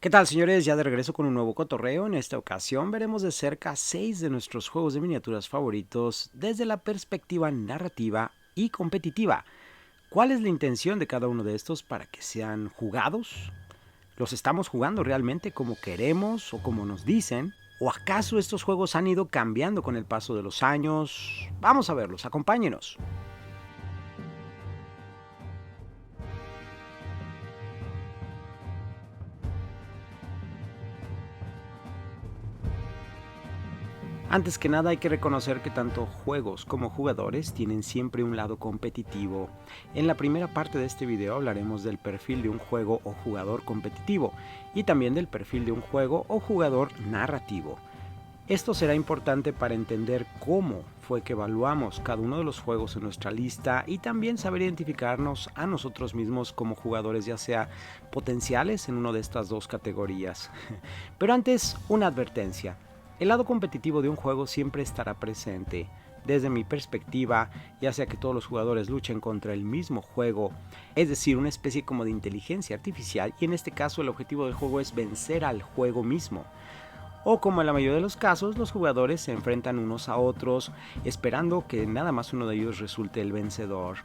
¿Qué tal, señores? Ya de regreso con un nuevo cotorreo. En esta ocasión veremos de cerca 6 de nuestros juegos de miniaturas favoritos desde la perspectiva narrativa y competitiva. ¿Cuál es la intención de cada uno de estos para que sean jugados? ¿Los estamos jugando realmente como queremos o como nos dicen? ¿O acaso estos juegos han ido cambiando con el paso de los años? Vamos a verlos, acompáñenos. Antes que nada hay que reconocer que tanto juegos como jugadores tienen siempre un lado competitivo. En la primera parte de este video hablaremos del perfil de un juego o jugador competitivo y también del perfil de un juego o jugador narrativo. Esto será importante para entender cómo fue que evaluamos cada uno de los juegos en nuestra lista y también saber identificarnos a nosotros mismos como jugadores, ya sea potenciales en una de estas dos categorías. Pero antes, una advertencia. El lado competitivo de un juego siempre estará presente. Desde mi perspectiva, ya sea que todos los jugadores luchen contra el mismo juego, es decir, una especie como de inteligencia artificial, y en este caso el objetivo del juego es vencer al juego mismo. O como en la mayoría de los casos, los jugadores se enfrentan unos a otros, esperando que nada más uno de ellos resulte el vencedor.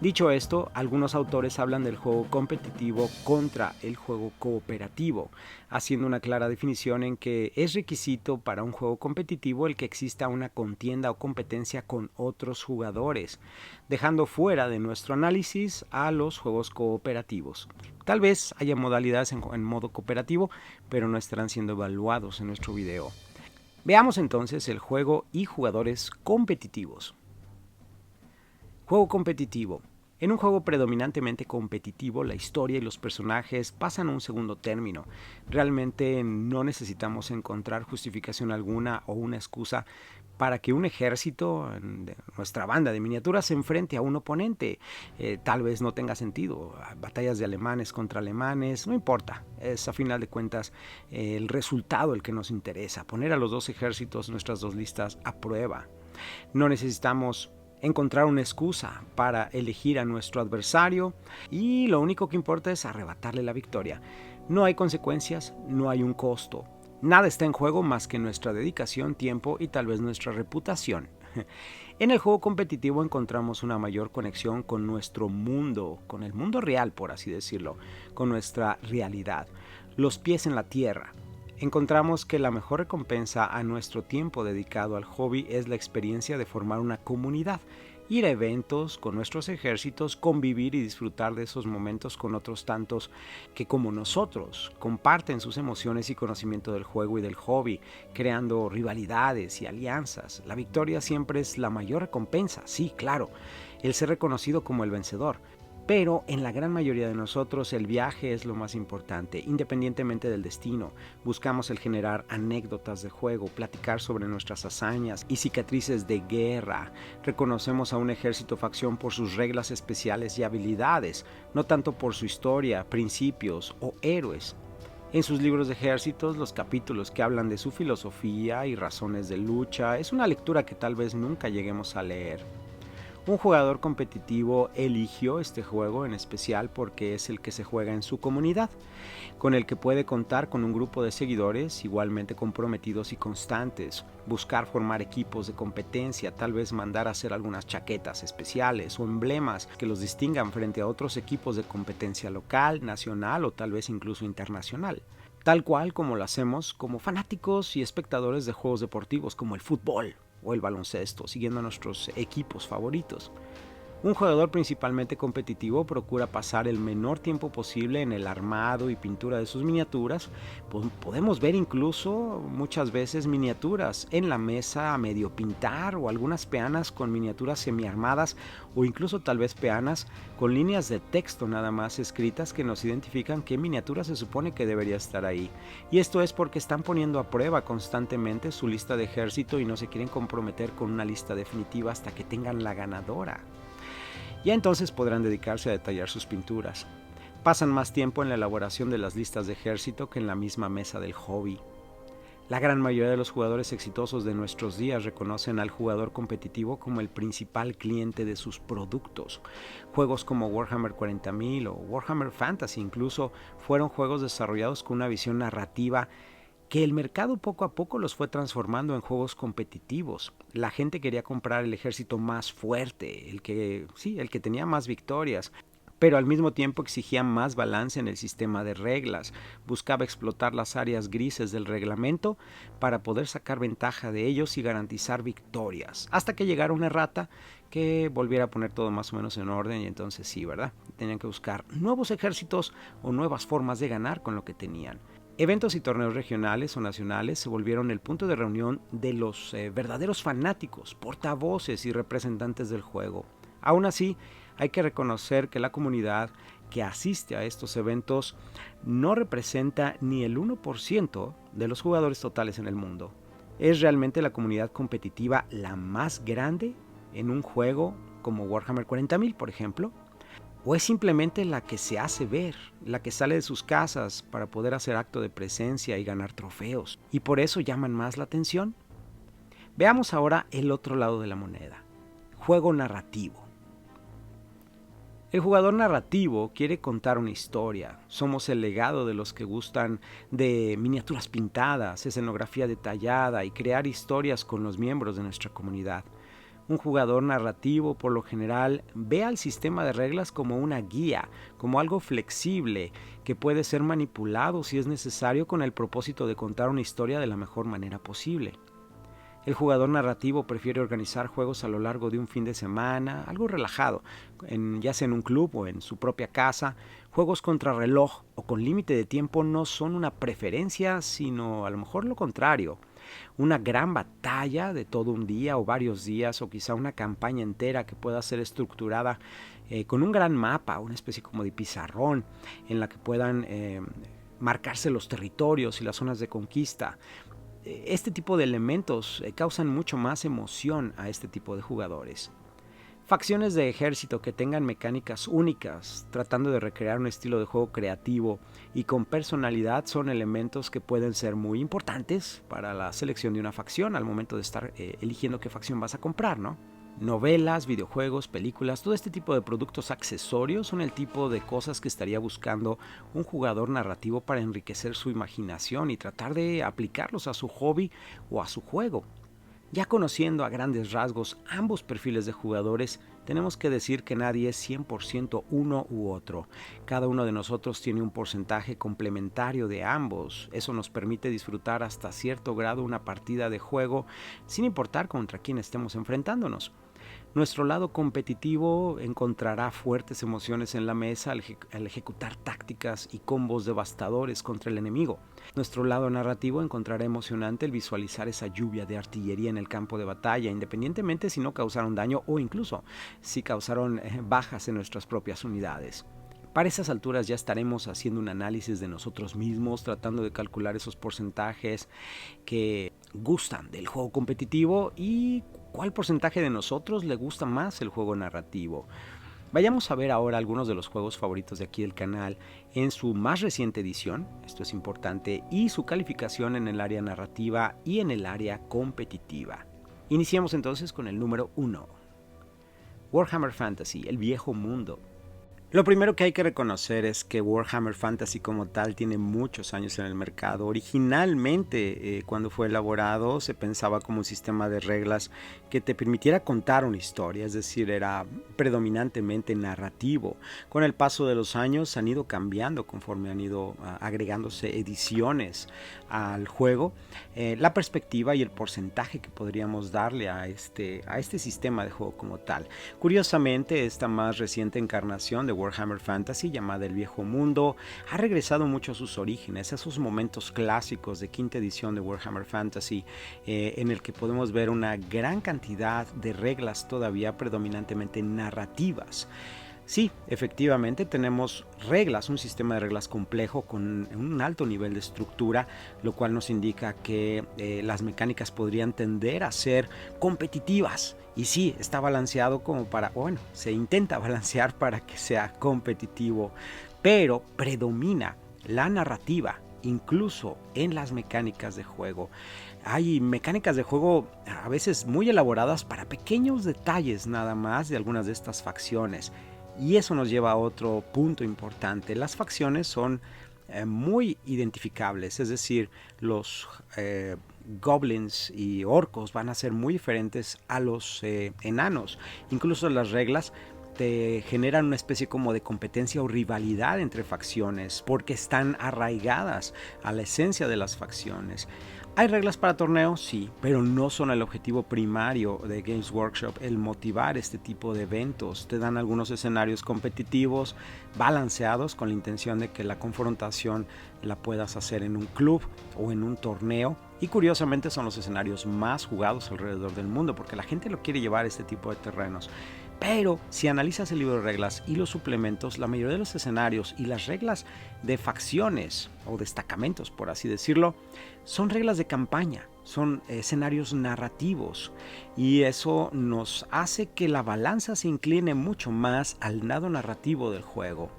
Dicho esto, algunos autores hablan del juego competitivo contra el juego cooperativo, haciendo una clara definición en que es requisito para un juego competitivo el que exista una contienda o competencia con otros jugadores, dejando fuera de nuestro análisis a los juegos cooperativos. Tal vez haya modalidades en modo cooperativo, pero no estarán siendo evaluados en nuestro video. Veamos entonces el juego y jugadores competitivos. Juego competitivo. En un juego predominantemente competitivo, la historia y los personajes pasan a un segundo término. Realmente no necesitamos encontrar justificación alguna o una excusa para que un ejército, nuestra banda de miniaturas, se enfrente a un oponente. Tal vez no tenga sentido. Batallas de alemanes contra alemanes, no importa. Es a final de cuentas el resultado el que nos interesa. Poner a los dos ejércitos, nuestras dos listas, a prueba. No necesitamos encontrar una excusa para elegir a nuestro adversario y lo único que importa es arrebatarle la victoria. No hay consecuencias, no hay un costo. Nada está en juego más que nuestra dedicación, tiempo y tal vez nuestra reputación. En el juego competitivo encontramos una mayor conexión con nuestro mundo, con el mundo real, por así decirlo, con nuestra realidad, los pies en la tierra. Encontramos que la mejor recompensa a nuestro tiempo dedicado al hobby es la experiencia de formar una comunidad, ir a eventos con nuestros ejércitos, convivir y disfrutar de esos momentos con otros tantos que como nosotros comparten sus emociones y conocimiento del juego y del hobby, creando rivalidades y alianzas. La victoria siempre es la mayor recompensa, sí, claro, el ser reconocido como el vencedor. Pero en la gran mayoría de nosotros el viaje es lo más importante, independientemente del destino. Buscamos el generar anécdotas de juego, platicar sobre nuestras hazañas y cicatrices de guerra. Reconocemos a un ejército facción por sus reglas especiales y habilidades, no tanto por su historia, principios o héroes. En sus libros de ejércitos, los capítulos que hablan de su filosofía y razones de lucha es una lectura que tal vez nunca lleguemos a leer. Un jugador competitivo eligió este juego en especial porque es el que se juega en su comunidad, con el que puede contar con un grupo de seguidores igualmente comprometidos y constantes, buscar formar equipos de competencia, tal vez mandar a hacer algunas chaquetas especiales o emblemas que los distingan frente a otros equipos de competencia local, nacional o tal vez incluso internacional. Tal cual como lo hacemos como fanáticos y espectadores de juegos deportivos como el fútbol o el baloncesto, siguiendo a nuestros equipos favoritos. Un jugador principalmente competitivo procura pasar el menor tiempo posible en el armado y pintura de sus miniaturas. Podemos ver incluso muchas veces miniaturas en la mesa a medio pintar o algunas peanas con miniaturas semiarmadas o incluso tal vez peanas con líneas de texto nada más escritas que nos identifican qué miniatura se supone que debería estar ahí. Y esto es porque están poniendo a prueba constantemente su lista de ejército y no se quieren comprometer con una lista definitiva hasta que tengan la ganadora. Ya entonces podrán dedicarse a detallar sus pinturas. Pasan más tiempo en la elaboración de las listas de ejército que en la misma mesa del hobby. La gran mayoría de los jugadores exitosos de nuestros días reconocen al jugador competitivo como el principal cliente de sus productos. Juegos como Warhammer 40.000 o Warhammer Fantasy incluso fueron juegos desarrollados con una visión narrativa que el mercado poco a poco los fue transformando en juegos competitivos. La gente quería comprar el ejército más fuerte, el que tenía más victorias, pero al mismo tiempo exigía más balance en el sistema de reglas, buscaba explotar las áreas grises del reglamento para poder sacar ventaja de ellos y garantizar victorias, hasta que llegara una errata que volviera a poner todo más o menos en orden y entonces sí, ¿verdad? Tenían que buscar nuevos ejércitos o nuevas formas de ganar con lo que tenían. Eventos y torneos regionales o nacionales se volvieron el punto de reunión de los verdaderos fanáticos, portavoces y representantes del juego. Aún así, hay que reconocer que la comunidad que asiste a estos eventos no representa ni el 1% de los jugadores totales en el mundo. ¿Es realmente la comunidad competitiva la más grande en un juego como Warhammer 40.000, por ejemplo? ¿O es simplemente la que se hace ver, la que sale de sus casas para poder hacer acto de presencia y ganar trofeos, y por eso llaman más la atención? Veamos ahora el otro lado de la moneda: juego narrativo. El jugador narrativo quiere contar una historia. Somos el legado de los que gustan de miniaturas pintadas, escenografía detallada y crear historias con los miembros de nuestra comunidad. Un jugador narrativo, por lo general, ve al sistema de reglas como una guía, como algo flexible, que puede ser manipulado si es necesario con el propósito de contar una historia de la mejor manera posible. El jugador narrativo prefiere organizar juegos a lo largo de un fin de semana, algo relajado, ya sea en un club o en su propia casa. Juegos contrarreloj o con límite de tiempo no son una preferencia, sino a lo mejor lo contrario. Una gran batalla de todo un día o varios días, o quizá una campaña entera que pueda ser estructurada con un gran mapa, una especie como de pizarrón en la que puedan marcarse los territorios y las zonas de conquista. Este tipo de elementos causan mucho más emoción a este tipo de jugadores. Facciones de ejército que tengan mecánicas únicas, tratando de recrear un estilo de juego creativo y con personalidad, son elementos que pueden ser muy importantes para la selección de una facción al momento de estar eligiendo qué facción vas a comprar, ¿no? Novelas, videojuegos, películas, todo este tipo de productos accesorios son el tipo de cosas que estaría buscando un jugador narrativo para enriquecer su imaginación y tratar de aplicarlos a su hobby o a su juego. Ya conociendo a grandes rasgos ambos perfiles de jugadores, tenemos que decir que nadie es 100% uno u otro. Cada uno de nosotros tiene un porcentaje complementario de ambos. Eso nos permite disfrutar hasta cierto grado una partida de juego sin importar contra quién estemos enfrentándonos. Nuestro lado competitivo encontrará fuertes emociones en la mesa al ejecutar tácticas y combos devastadores contra el enemigo. Nuestro lado narrativo encontrará emocionante el visualizar esa lluvia de artillería en el campo de batalla, independientemente si no causaron daño o incluso si causaron bajas en nuestras propias unidades. Para esas alturas ya estaremos haciendo un análisis de nosotros mismos, tratando de calcular esos porcentajes que gustan del juego competitivo y cuál porcentaje de nosotros le gusta más el juego narrativo. Vayamos a ver ahora algunos de los juegos favoritos de aquí del canal en su más reciente edición, esto es importante, y su calificación en el área narrativa y en el área competitiva. Iniciemos entonces con el número 1. Warhammer Fantasy, el viejo mundo. Lo primero que hay que reconocer es que Warhammer Fantasy como tal tiene muchos años en el mercado. Originalmente, cuando fue elaborado, se pensaba como un sistema de reglas que te permitiera contar una historia, es decir, era predominantemente narrativo. Con el paso de los años han ido cambiando conforme han ido agregándose ediciones al juego. La perspectiva y el porcentaje que podríamos darle a este sistema de juego como tal. Curiosamente, esta más reciente encarnación de Warhammer Fantasy, llamada El Viejo Mundo, ha regresado mucho a sus orígenes, a esos momentos clásicos de quinta edición de Warhammer Fantasy, en el que podemos ver una gran cantidad de reglas todavía predominantemente narrativas. Sí, efectivamente tenemos reglas, un sistema de reglas complejo con un alto nivel de estructura, lo cual nos indica que las mecánicas podrían tender a ser competitivas. Y sí, está balanceado como se intenta balancear para que sea competitivo, pero predomina la narrativa incluso en las mecánicas de juego. Hay mecánicas de juego a veces muy elaboradas para pequeños detalles nada más de algunas de estas facciones. Y eso nos lleva a otro punto importante. Las facciones son muy identificables, es decir, los goblins y orcos van a ser muy diferentes a los enanos. Incluso las reglas te generan una especie como de competencia o rivalidad entre facciones porque están arraigadas a la esencia de las facciones. ¿Hay reglas para torneos? Sí, pero no son el objetivo primario de Games Workshop el motivar este tipo de eventos. Te dan algunos escenarios competitivos balanceados con la intención de que la confrontación la puedas hacer en un club o en un torneo. Y curiosamente son los escenarios más jugados alrededor del mundo porque la gente lo quiere llevar a este tipo de terrenos. Pero si analizas el libro de reglas y los suplementos, la mayoría de los escenarios y las reglas de facciones o destacamentos, por así decirlo, son reglas de campaña, son escenarios narrativos, y eso nos hace que la balanza se incline mucho más al lado narrativo del juego.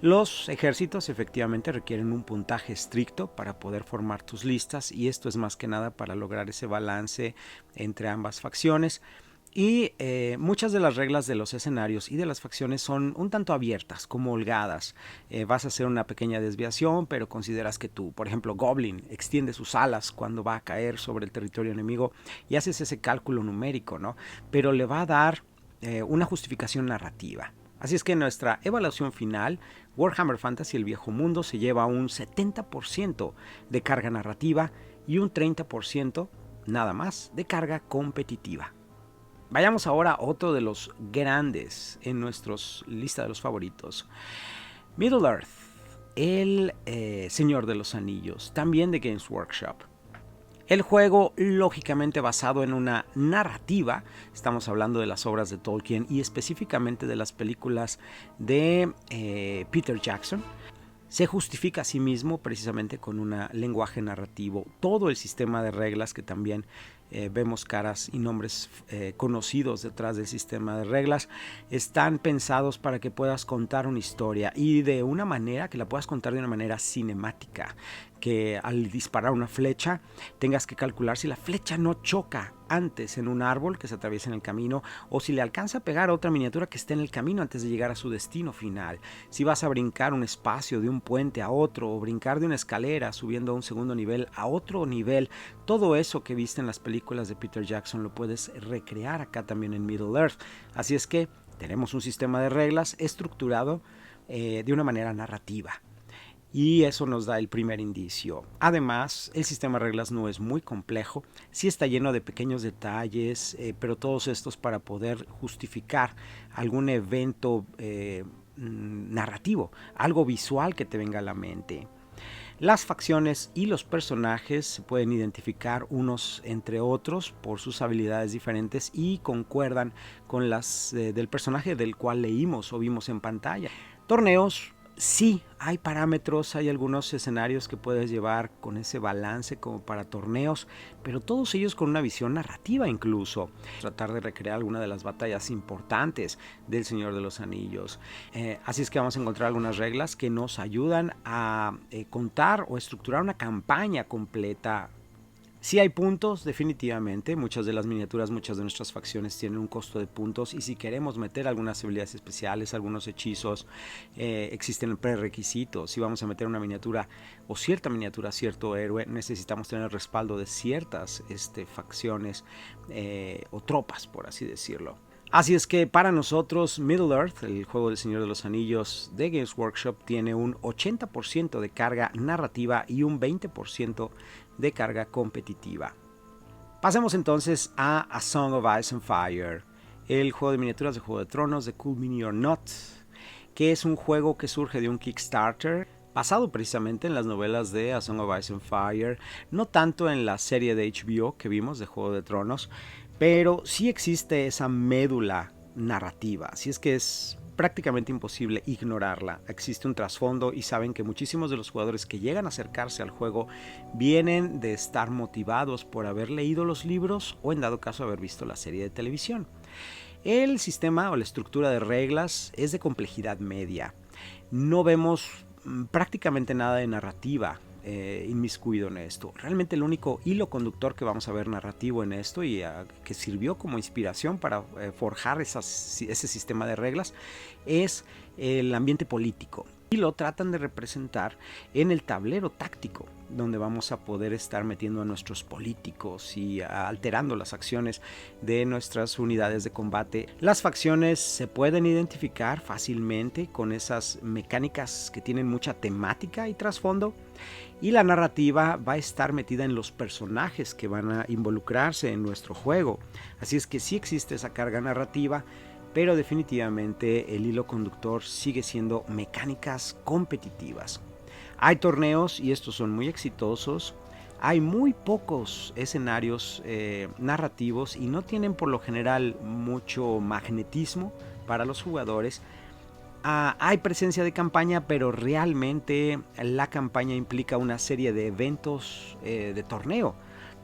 Los ejércitos efectivamente requieren un puntaje estricto para poder formar tus listas, y esto es más que nada para lograr ese balance entre ambas facciones. Y muchas de las reglas de los escenarios y de las facciones son un tanto abiertas, como holgadas. Vas a hacer una pequeña desviación, pero consideras que tú, por ejemplo, Goblin, extiende sus alas cuando va a caer sobre el territorio enemigo y haces ese cálculo numérico, ¿no? Pero le va a dar una justificación narrativa. Así es que en nuestra evaluación final, Warhammer Fantasy El Viejo Mundo se lleva un 70% de carga narrativa y un 30% nada más de carga competitiva. Vayamos ahora a otro de los grandes en nuestra lista de los favoritos. Middle Earth, el Señor de los Anillos, también de Games Workshop. El juego lógicamente basado en una narrativa, estamos hablando de las obras de Tolkien y específicamente de las películas de Peter Jackson. Se justifica a sí mismo precisamente con un lenguaje narrativo. Todo el sistema de reglas que también vemos caras y nombres conocidos detrás del sistema de reglas están pensados para que puedas contar una historia y de una manera que la puedas contar de una manera cinemática, que al disparar una flecha tengas que calcular si la flecha no choca antes en un árbol que se atraviesa en el camino o si le alcanza a pegar a otra miniatura que esté en el camino antes de llegar a su destino final. Si vas a brincar un espacio de un puente a otro o brincar de una escalera subiendo a un segundo nivel a otro nivel, todo eso que viste en las películas de Peter Jackson lo puedes recrear acá también en Middle Earth. Así es que tenemos un sistema de reglas estructurado de una manera narrativa. Y eso nos da el primer indicio. Además, el sistema de reglas no es muy complejo, sí está lleno de pequeños detalles, pero todos estos para poder justificar algún evento narrativo, algo visual que te venga a la mente. Las facciones y los personajes se pueden identificar unos entre otros por sus habilidades diferentes y concuerdan con las del personaje del cual leímos o vimos en pantalla. Torneos. Sí, hay parámetros, hay algunos escenarios que puedes llevar con ese balance como para torneos, pero todos ellos con una visión narrativa incluso. Tratar de recrear alguna de las batallas importantes del Señor de los Anillos. Así es que vamos a encontrar algunas reglas que nos ayudan a contar o estructurar una campaña completa. Sí hay puntos, definitivamente. Muchas de las miniaturas, muchas de nuestras facciones tienen un costo de puntos y si queremos meter algunas habilidades especiales, algunos hechizos, existen prerequisitos. Si vamos a meter una miniatura o cierta miniatura, cierto héroe, necesitamos tener el respaldo de ciertas facciones o tropas, por así decirlo. Así es que para nosotros Middle Earth, el juego del Señor de los Anillos de Games Workshop, tiene un 80% de carga narrativa y un 20% de carga competitiva. Pasemos entonces a Song of Ice and Fire, el juego de miniaturas de Juego de Tronos de Cool Mini or Not, que es un juego que surge de un Kickstarter basado precisamente en las novelas de A Song of Ice and Fire, no tanto en la serie de HBO que vimos de Juego de Tronos, pero sí existe esa médula narrativa, así es que es prácticamente imposible ignorarla. Existe un trasfondo y saben que muchísimos de los jugadores que llegan a acercarse al juego vienen de estar motivados por haber leído los libros o en dado caso haber visto la serie de televisión. El sistema o la estructura de reglas es de complejidad media. No vemos prácticamente nada de narrativa inmiscuido en esto. Realmente el único hilo conductor que vamos a ver narrativo en esto y que sirvió como inspiración para forjar ese sistema de reglas es el ambiente político. Y lo tratan de representar en el tablero táctico, donde vamos a poder estar metiendo a nuestros políticos y alterando las acciones de nuestras unidades de combate. Las facciones se pueden identificar fácilmente con esas mecánicas que tienen mucha temática y trasfondo, y la narrativa va a estar metida en los personajes que van a involucrarse en nuestro juego. Así es que sí existe esa carga narrativa, pero definitivamente el hilo conductor sigue siendo mecánicas competitivas. Hay torneos y estos son muy exitosos. Hay muy pocos escenarios narrativos y no tienen por lo general mucho magnetismo para los jugadores. Hay presencia de campaña, pero realmente la campaña implica una serie de eventos de torneo,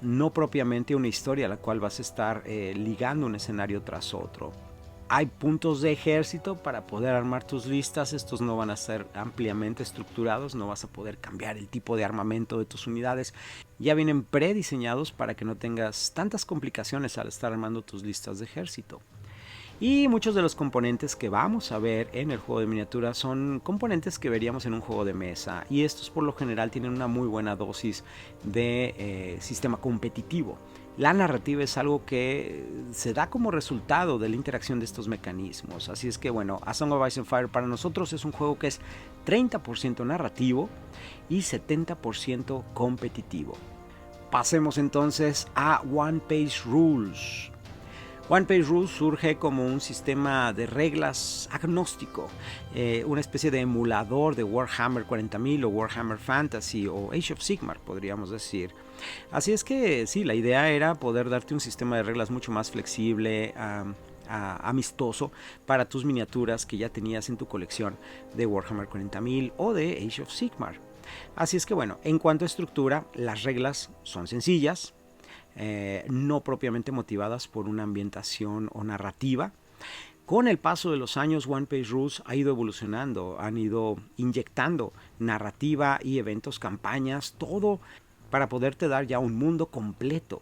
no propiamente una historia a la cual vas a estar ligando un escenario tras otro. Hay puntos de ejército para poder armar tus listas. Estos no van a ser ampliamente estructurados, no vas a poder cambiar el tipo de armamento de tus unidades. Ya vienen prediseñados para que no tengas tantas complicaciones al estar armando tus listas de ejército. Y muchos de los componentes que vamos a ver en el juego de miniaturas son componentes que veríamos en un juego de mesa, y estos por lo general tienen una muy buena dosis de sistema competitivo. La narrativa es algo que se da como resultado de la interacción de estos mecanismos. Así es que bueno, A Song of Ice and Fire para nosotros es un juego que es 30% narrativo y 70% competitivo. Pasemos entonces a One Page Rules. One Page Rules surge como un sistema de reglas agnóstico, una especie de emulador de Warhammer 40.000 o Warhammer Fantasy o Age of Sigmar, podríamos decir. Así es que sí, la idea era poder darte un sistema de reglas mucho más flexible, amistoso para tus miniaturas que ya tenías en tu colección de Warhammer 40.000 o de Age of Sigmar. Así es que bueno, en cuanto a estructura, las reglas son sencillas, no propiamente motivadas por una ambientación o narrativa. Con el paso de los años, One Page Rules ha ido evolucionando, han ido inyectando narrativa y eventos, campañas, todo para poderte dar ya un mundo completo.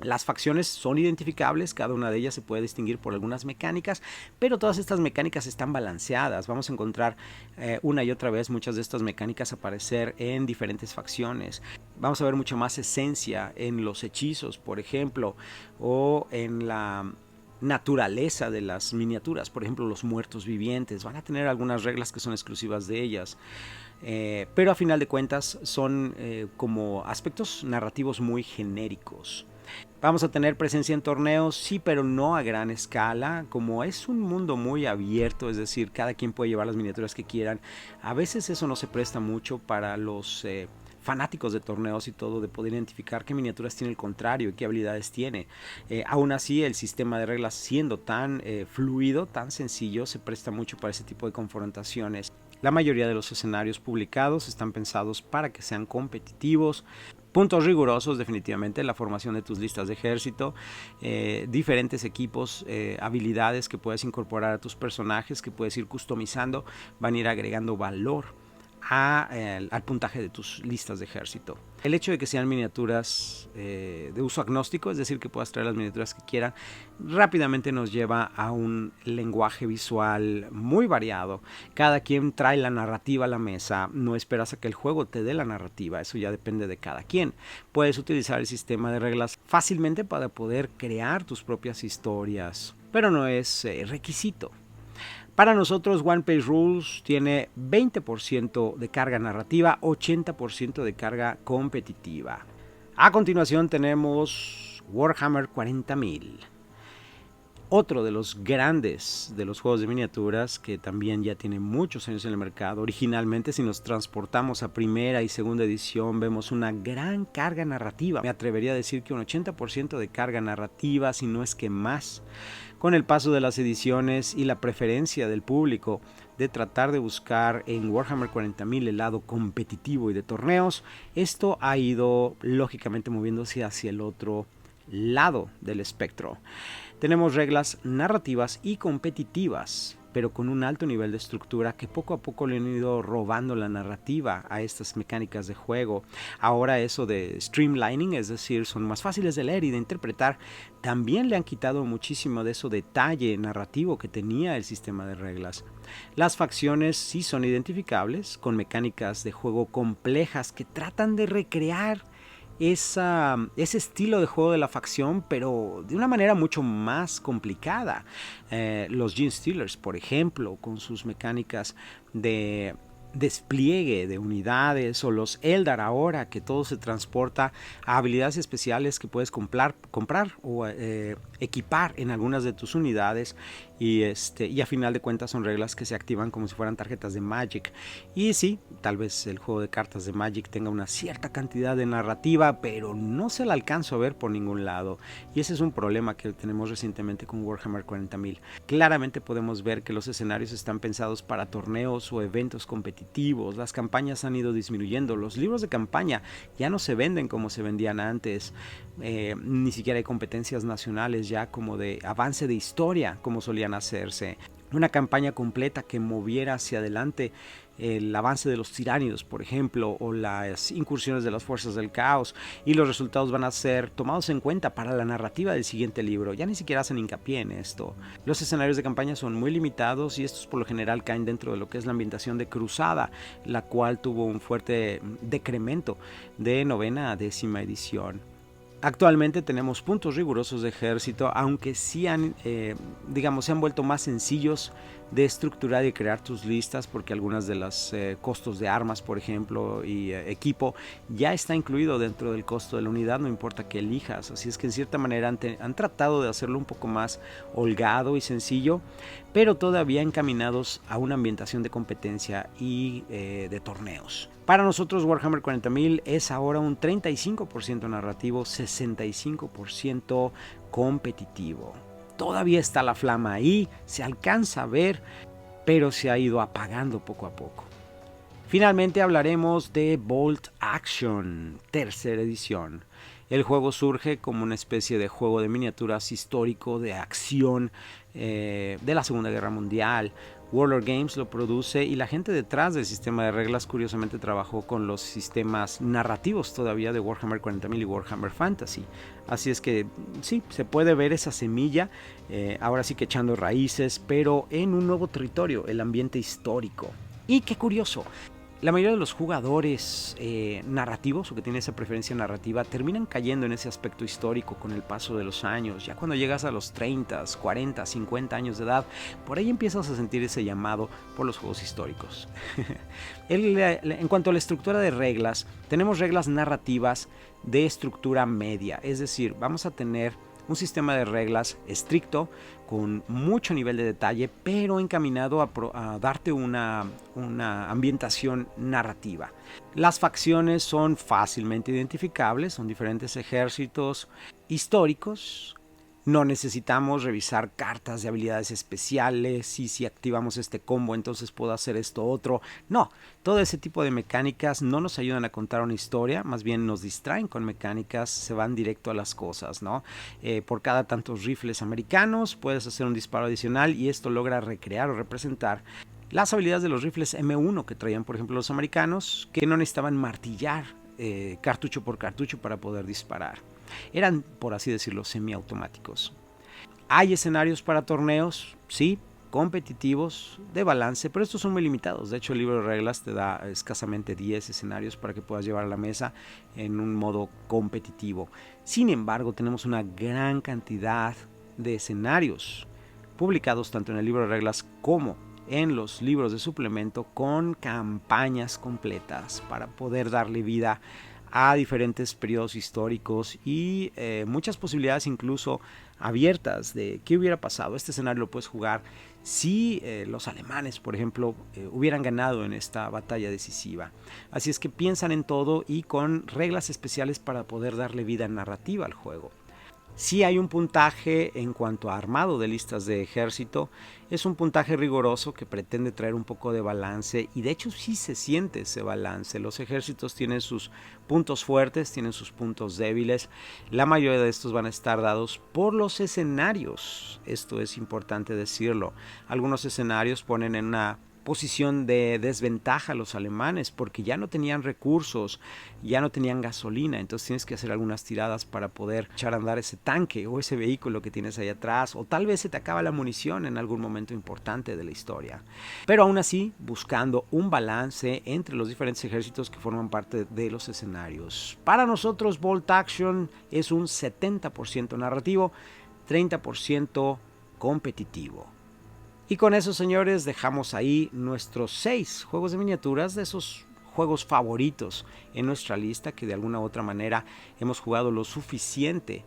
Las facciones son identificables, cada una de ellas se puede distinguir por algunas mecánicas, pero todas estas mecánicas están balanceadas. Vamos a encontrar una y otra vez muchas de estas mecánicas aparecer en diferentes facciones. Vamos a ver mucha más esencia en los hechizos, por ejemplo, o en la naturaleza de las miniaturas. Por ejemplo, los muertos vivientes van a tener algunas reglas que son exclusivas de ellas. Pero a final de cuentas son como aspectos narrativos muy genéricos. Vamos a tener presencia en torneos, sí, pero no a gran escala. Como es un mundo muy abierto, es decir, cada quien puede llevar las miniaturas que quieran, a veces eso no se presta mucho para los fanáticos de torneos y todo, de poder identificar qué miniaturas tiene el contrario y qué habilidades tiene. Aún así, el sistema de reglas, siendo tan fluido, tan sencillo, se presta mucho para ese tipo de confrontaciones. La mayoría de los escenarios publicados están pensados para que sean competitivos. Puntos rigurosos, definitivamente, la formación de tus listas de ejército, diferentes equipos, habilidades que puedes incorporar a tus personajes, que puedes ir customizando, van a ir agregando valor al puntaje de tus listas de ejército. El hecho de que sean miniaturas de uso agnóstico, es decir, que puedas traer las miniaturas que quieran, rápidamente nos lleva a un lenguaje visual muy variado. Cada quien trae la narrativa a la mesa, no esperas a que el juego te dé la narrativa, eso ya depende de cada quien. Puedes utilizar el sistema de reglas fácilmente para poder crear tus propias historias, pero no es requisito. Para nosotros, One Page Rules tiene 20% de carga narrativa, 80% de carga competitiva. A continuación tenemos Warhammer 40.000. Otro de los grandes de los juegos de miniaturas que también ya tiene muchos años en el mercado. Originalmente, si nos transportamos a primera y segunda edición, vemos una gran carga narrativa. Me atrevería a decir que un 80% de carga narrativa, si no es que más. Con el paso de las ediciones y la preferencia del público de tratar de buscar en Warhammer 40.000 el lado competitivo y de torneos, esto ha ido lógicamente moviéndose hacia el otro lado del espectro. Tenemos reglas narrativas y competitivas. pero con un alto nivel de estructura que poco a poco le han ido robando la narrativa a estas mecánicas de juego. Ahora eso de streamlining, es decir, son más fáciles de leer y de interpretar, también le han quitado muchísimo de eso detalle narrativo que tenía el sistema de reglas. Las facciones sí son identificables, con mecánicas de juego complejas que tratan de recrear ese estilo de juego de la facción, pero de una manera mucho más complicada. Los Genestealers, por ejemplo, con sus mecánicas de despliegue de unidades, o los Eldar ahora, que todo se transporta a habilidades especiales que puedes comprar o equipar en algunas de tus unidades, y a final de cuentas son reglas que se activan como si fueran tarjetas de Magic. Y sí, tal vez el juego de cartas de Magic tenga una cierta cantidad de narrativa, pero no se la alcanzo a ver por ningún lado, y ese es un problema que tenemos recientemente con Warhammer 40.000. Claramente podemos ver que los escenarios están pensados para torneos o eventos competitivos, las campañas han ido disminuyendo, los libros de campaña ya no se venden como se vendían antes, ni siquiera hay competencias nacionales ya como de avance de historia como solían hacerse. Una campaña completa que moviera hacia adelante el avance de los tiránidos, por ejemplo, o las incursiones de las fuerzas del caos, y los resultados van a ser tomados en cuenta para la narrativa del siguiente libro. Ya ni siquiera hacen hincapié en esto. Los escenarios de campaña son muy limitados y estos por lo general caen dentro de lo que es la ambientación de Cruzada, la cual tuvo un fuerte decremento de 9ª a 10ª edición. Actualmente tenemos puntos rigurosos de ejército, aunque sí se han vuelto más sencillos de estructurar y crear tus listas, porque algunas de los costos de armas, por ejemplo, y equipo ya está incluido dentro del costo de la unidad, no importa que elijas. Así es que en cierta manera han tratado de hacerlo un poco más holgado y sencillo, pero todavía encaminados a una ambientación de competencia y de torneos. Para nosotros Warhammer 40.000 es ahora un 35% narrativo, 65% competitivo. Todavía está la flama ahí, se alcanza a ver, pero se ha ido apagando poco a poco. Finalmente hablaremos de Bolt Action, tercera edición. El juego surge como una especie de juego de miniaturas histórico de acción de la Segunda Guerra Mundial. Warlord Games lo produce y la gente detrás del sistema de reglas curiosamente trabajó con los sistemas narrativos todavía de Warhammer 40.000 y Warhammer Fantasy. Así es que sí, se puede ver esa semilla, ahora sí que echando raíces, pero en un nuevo territorio, el ambiente histórico. Y qué curioso, la mayoría de los jugadores narrativos o que tienen esa preferencia narrativa terminan cayendo en ese aspecto histórico con el paso de los años. Ya cuando llegas a los 30, 40, 50 años de edad, por ahí empiezas a sentir ese llamado por los juegos históricos. En cuanto a la estructura de reglas, tenemos reglas narrativas de estructura media, es decir, vamos a tener un sistema de reglas estricto, con mucho nivel de detalle, pero encaminado a darte una ambientación narrativa. Las facciones son fácilmente identificables, son diferentes ejércitos históricos. No necesitamos revisar cartas de habilidades especiales y si activamos este combo entonces puedo hacer esto otro. No, todo ese tipo de mecánicas no nos ayudan a contar una historia, más bien nos distraen con mecánicas, se van directo a las cosas, ¿no? Por cada tantos rifles americanos puedes hacer un disparo adicional y esto logra recrear o representar las habilidades de los rifles M1 que traían por ejemplo los americanos, que no necesitaban martillar cartucho por cartucho para poder disparar. Eran, por así decirlo, semiautomáticos. Hay escenarios para torneos, sí, competitivos, de balance, pero estos son muy limitados. De hecho, el libro de reglas te da escasamente 10 escenarios para que puedas llevar a la mesa en un modo competitivo. Sin embargo, tenemos una gran cantidad de escenarios publicados tanto en el libro de reglas como en los libros de suplemento, con campañas completas para poder darle vida a diferentes periodos históricos y muchas posibilidades incluso abiertas de qué hubiera pasado. Este escenario lo puedes jugar si los alemanes, por ejemplo, hubieran ganado en esta batalla decisiva. Así es que piensan en todo y con reglas especiales para poder darle vida narrativa al juego. Sí hay un puntaje en cuanto a armado de listas de ejército. Es un puntaje riguroso que pretende traer un poco de balance y de hecho sí se siente ese balance. Los ejércitos tienen sus puntos fuertes, tienen sus puntos débiles. La mayoría de estos van a estar dados por los escenarios. Esto es importante decirlo. Algunos escenarios ponen en una posición de desventaja a los alemanes porque ya no tenían recursos, ya no tenían gasolina, entonces tienes que hacer algunas tiradas para poder echar a andar ese tanque o ese vehículo que tienes ahí atrás, o tal vez se te acaba la munición en algún momento importante de la historia. Pero aún así, buscando un balance entre los diferentes ejércitos que forman parte de los escenarios. Para nosotros, Bolt Action es un 70% narrativo, 30% competitivo. Y con eso, señores, dejamos ahí nuestros 6 juegos de miniaturas, de esos juegos favoritos en nuestra lista que de alguna u otra manera hemos jugado lo suficiente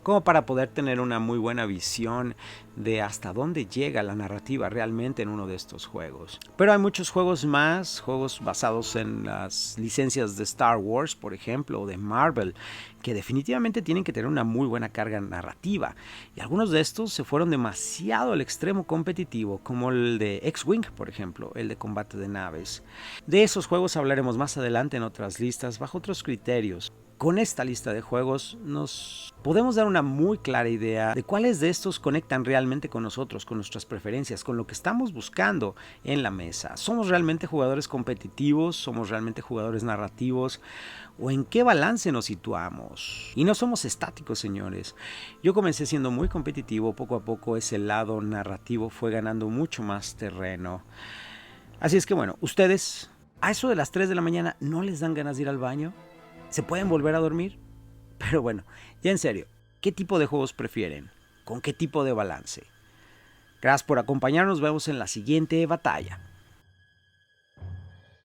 como para poder tener una muy buena visión de hasta dónde llega la narrativa realmente en uno de estos juegos. Pero hay muchos juegos más, juegos basados en las licencias de Star Wars, por ejemplo, o de Marvel, que definitivamente tienen que tener una muy buena carga narrativa. Y algunos de estos se fueron demasiado al extremo competitivo, como el de X-Wing, por ejemplo, el de combate de naves. De esos juegos hablaremos más adelante en otras listas, bajo otros criterios. Con esta lista de juegos nos podemos dar una muy clara idea de cuáles de estos conectan realmente con nosotros, con nuestras preferencias, con lo que estamos buscando en la mesa. ¿Somos realmente jugadores competitivos? ¿Somos realmente jugadores narrativos? ¿O en qué balance nos situamos? Y no somos estáticos, señores. Yo comencé siendo muy competitivo, poco a poco ese lado narrativo fue ganando mucho más terreno. Así es que bueno, ustedes a eso de las 3 de la mañana ¿no les dan ganas de ir al baño? ¿Se pueden volver a dormir? Pero bueno, ya en serio, ¿qué tipo de juegos prefieren? ¿Con qué tipo de balance? Gracias por acompañarnos, nos vemos en la siguiente batalla.